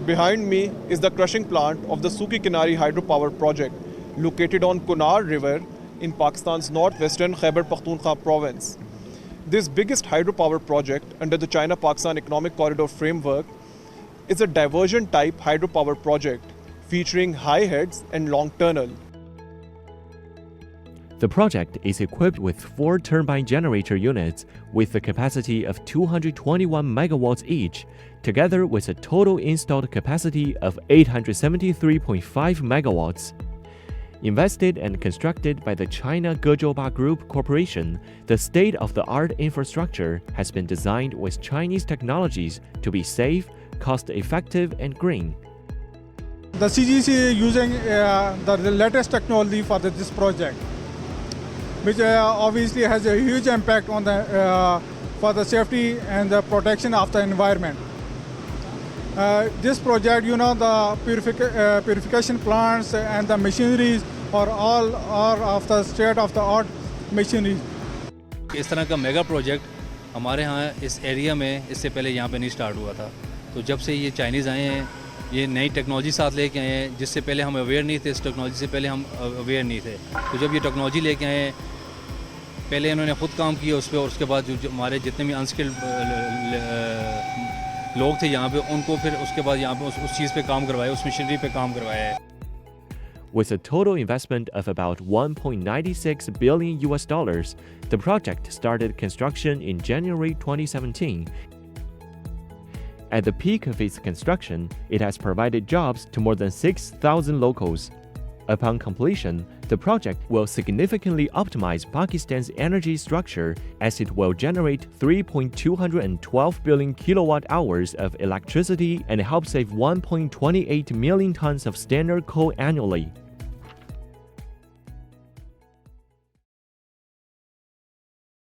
Behind me is the crushing plant of the Kinari hydropower project, located on Kunnar River in Pakistan's northwestern Khyber Pakhtunkhwa province. This biggest hydropower project under the China-Pakistan Economic Corridor framework is a diversion-type hydropower project featuring high heads and long tunnel. The project is equipped with 4 turbine generator units with a capacity of 221 megawatts each, together with a total installed capacity of 873.5 megawatts. Invested and constructed by the China Gezhouba Group Corporation, the state-of-the-art infrastructure has been designed with Chinese technologies to be safe, cost-effective, and green. The CGC is using the latest technology for this project, which obviously has a huge impact on for the safety and the protection of the environment. This project, the purification plants and the machineries are all of the state-of-the-art machinery. इस तरह का mega project हमारे यहाँ इस area में इससे पहले यहाँ पे नहीं स्टार्ट हुआ था. तो जब से ये चाइनीज़ आए हैं, ये नई टेक्नोलॉजी साथ लेके आए हैं, जिससे पहले हम अवेयर नहीं थे, इस टेक्नोलॉजी से पहले हम अवेयर नहीं थे. तो जब ये टेक्नोलॉजी लेके आए हैं, पहले इन्होंने ख़ुद काम किया उस पर, और उसके बाद जो हमारे जितने भी अनस्किल्ड लोग थे यहाँ पे, उनको फिर उसके बाद यहाँ पे उस चीज़ पे काम करवाया, उस मशीनरी पे काम करवाया है. With a total investment of about $1.96 billion, the project started construction in January 2017. At the peak of its construction, it has provided jobs to more than 6,000 locals. Upon completion, the project will significantly optimize Pakistan's energy structure as it will generate 3.212 billion kilowatt hours of electricity and help save 1.28 million tons of standard coal annually.